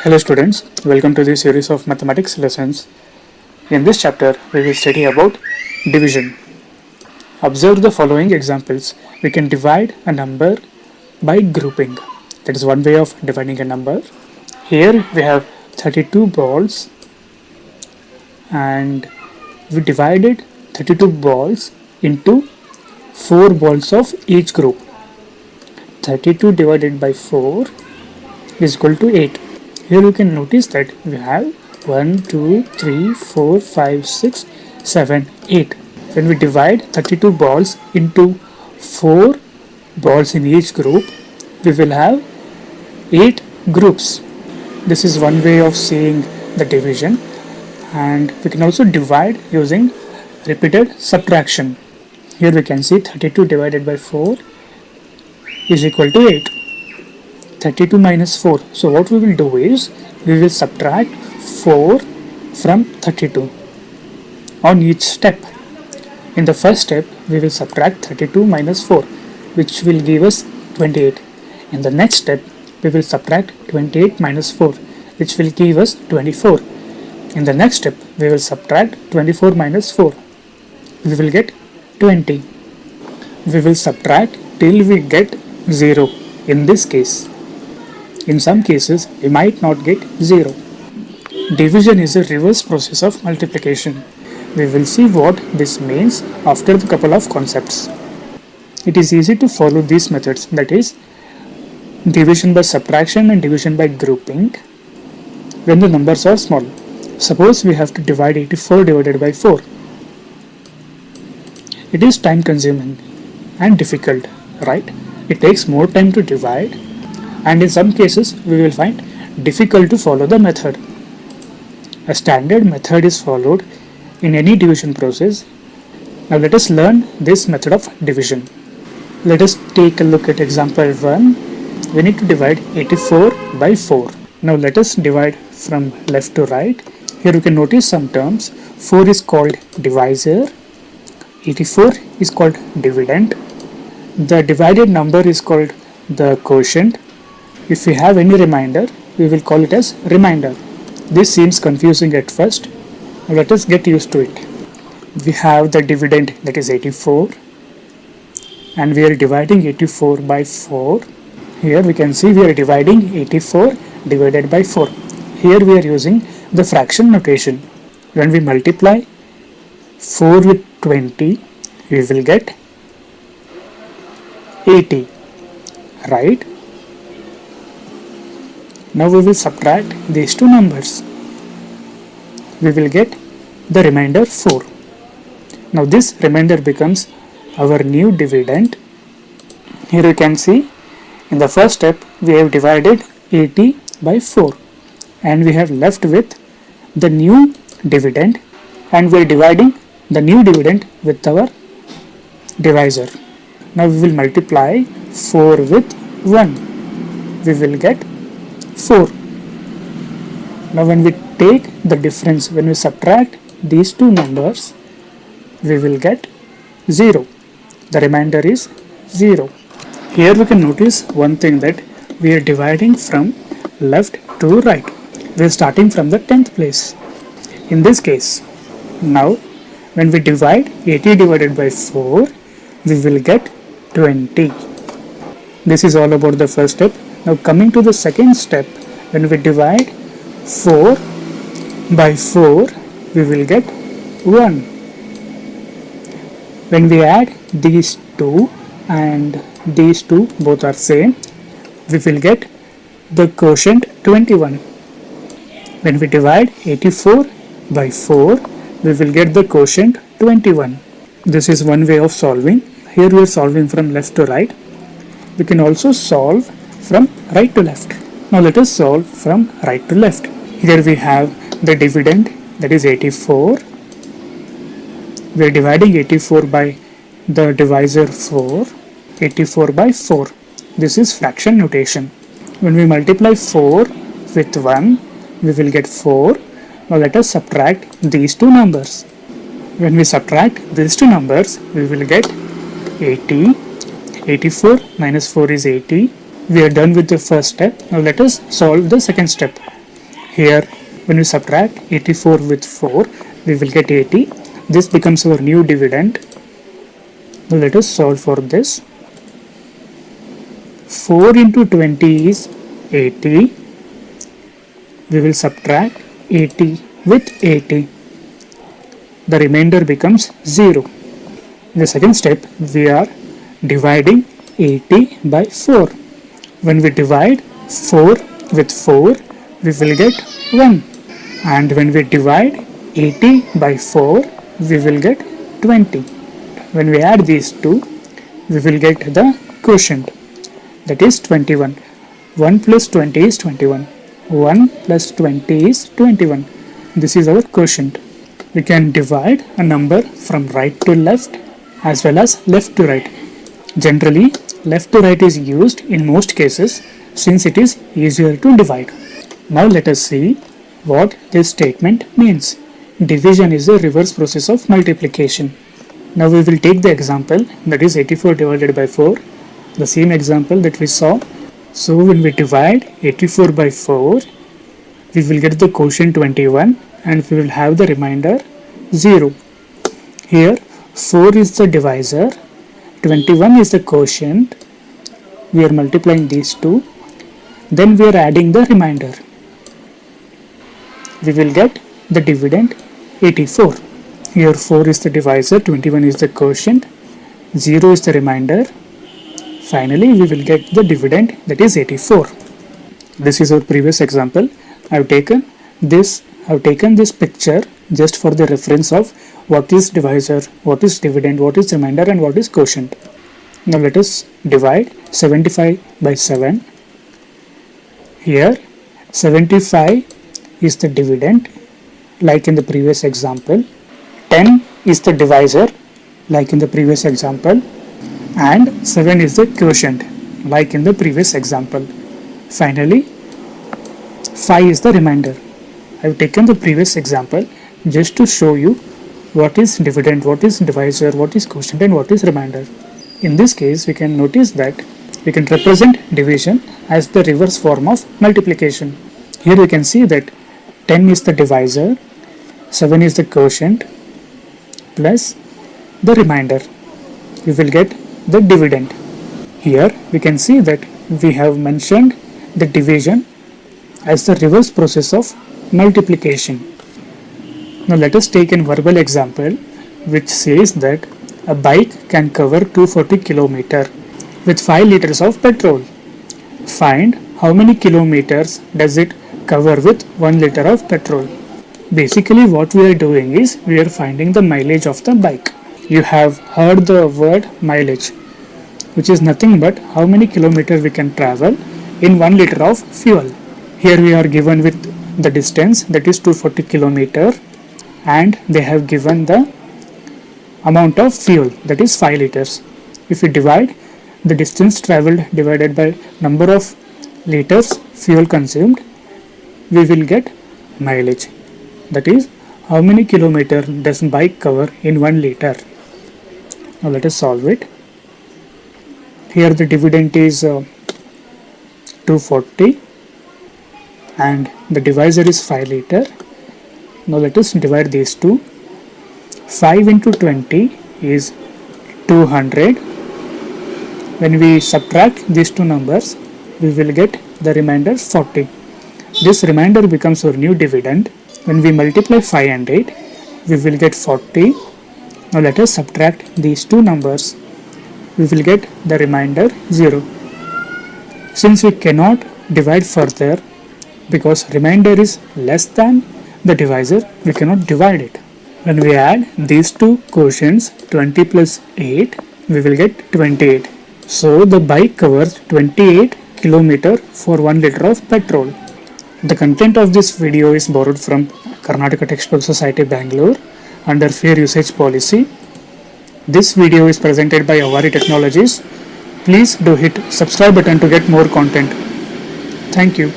Hello students, welcome to this series of mathematics lessons. In this chapter, we will study about division. Observe the following examples. We can divide a number by grouping. That is one way of dividing a number. Here we have 32 balls and we divided 32 balls into 4 balls of each group. 32 divided by 4 is equal to 8. Here you can notice that we have 1, 2, 3, 4, 5, 6, 7, 8. When we divide 32 balls into 4 balls in each group, we will have 8 groups. This is one way of seeing the division, and we can also divide using repeated subtraction. Here we can see 32 divided by 4 is equal to 8. 32 minus 4. So what we will do is, we will subtract 4 from 32 on each step. In the first step, we will subtract 32 minus 4, which will give us 28. In the next step, we will subtract 28 minus 4, which will give us 24. In the next step, we will subtract 24 minus 4. We will get 20. We will subtract till we get 0 in this case. In some cases, we might not get 0. Division is a reverse process of multiplication. We will see what this means after a couple of concepts. It is easy to follow these methods, that is, division by subtraction and division by grouping when the numbers are small. Suppose we have to divide 84 divided by 4. It is time consuming and difficult, right? It takes more time to divide, and in some cases we will find difficult to follow the method. A standard method is followed in any division process. Now let us learn this method of division. Let us take a look at example 1. We need to divide 84 by 4. Now let us divide from left to right. Here you can notice some terms. 4 is called divisor, 84 is called dividend, the divided number is called the quotient. If we have any remainder, we will call it as remainder. This seems confusing at first. Now let us get used to it. We have the dividend, that is 84, and we are dividing 84 by 4. Here we can see we are dividing 84 divided by 4. Here we are using the fraction notation. When we multiply 4 with 20, we will get 80, right? Now we will subtract these two numbers. We will get the remainder 4. Now this remainder becomes our new dividend. Here you can see in the first step we have divided 80 by 4 and we have left with the new dividend, and we are dividing the new dividend with our divisor. Now we will multiply 4 with 1. We will get 4. Now when we take the difference, when we subtract these two numbers, we will get 0. The remainder is 0. Here we can notice one thing, that we are dividing from left to right. We are starting from the 10th place. In this case, now when we divide 80 divided by 4, we will get 20. This is all about the first step. Now coming to the second step, when we divide 4 by 4, we will get 1. When we add these two and these two both are same, we will get the quotient 21. When we divide 84 by 4, we will get the quotient 21. This is one way of solving. Here we are solving from left to right. We can also solve from right to left. Now let us solve from right to left. Here we have the dividend, that is 84. We are dividing 84 by the divisor 4. 84 by 4. This is fraction notation. When we multiply 4 with 1, we will get 4. Now let us subtract these two numbers. When we subtract these two numbers, we will get 80. 84 minus 4 is 80. We are done with the first step. Now let us solve the second step. Here when we subtract 84 with 4, we will get 80. This becomes our new dividend. Now let us solve for this. 4 into 20 is 80. We will subtract 80 with 80. The remainder becomes 0. In the second step, we are dividing 80 by 4. When we divide 4 with 4, we will get 1. And when we divide 80 by 4, we will get 20. When we add these two, we will get the quotient, that is 21. 1 plus 20 is 21. 1 plus 20 is 21. This is our quotient. We can divide a number from right to left as well as left to right. Generally, left to right is used in most cases since it is easier to divide. Now let us see what this statement means. Division is a reverse process of multiplication. Now we will take the example, that is 84 divided by 4, the same example that we saw. So when we divide 84 by 4, we will get the quotient 21 and we will have the remainder 0. Here 4 is the divisor, 21 is the quotient. We are multiplying these two. Then we are adding the remainder. We will get the dividend 84. Here 4 is the divisor, 21 is the quotient, 0 is the remainder. Finally, we will get the dividend, that is 84. This is our previous example. I have taken this picture just for the reference of what is divisor, what is dividend, what is remainder and what is quotient. Now let us divide 75 by 7. Here 75 is the dividend like in the previous example, 10 is the divisor like in the previous example, and 7 is the quotient like in the previous example. Finally 5 is the remainder. I have taken the previous example just to show you what is dividend, what is divisor, what is quotient and what is remainder. In this case, we can notice that we can represent division as the reverse form of multiplication. Here we can see that 10 is the divisor, 7 is the quotient plus the remainder. We will get the dividend. Here we can see that we have mentioned the division as the reverse process of multiplication. Now let us take a verbal example which says that a bike can cover 240 km with 5 liters of petrol. Find how many kilometers does it cover with 1 liter of petrol. Basically what we are doing is we are finding the mileage of the bike. You have heard the word mileage, which is nothing but how many kilometers we can travel in 1 liter of fuel. Here we are given with the distance, that is 240 km, and they have given the amount of fuel, that is 5 liters. If we divide the distance traveled divided by number of liters fuel consumed, we will get mileage, that is how many kilometers does bike cover in 1 liter. Now let us solve it. Here the dividend is 240 and the divisor is 5 liter. Now let us divide these two. 5 into 20 is 200. When we subtract these two numbers, we will get the remainder 40. This remainder becomes our new dividend. When we multiply 5 and 8, we will get 40. Now let us subtract these two numbers. We will get the remainder 0. Since we cannot divide further because remainder is less than the divisor, we cannot divide it. When we add these two quotients, 20 plus 8, we will get 28. So the bike covers 28 km for 1 liter of petrol. The content of this video is borrowed from Karnataka Textbook Society, Bangalore under Fair Usage Policy. This video is presented by Avari Technologies. Please do hit subscribe button to get more content. Thank you.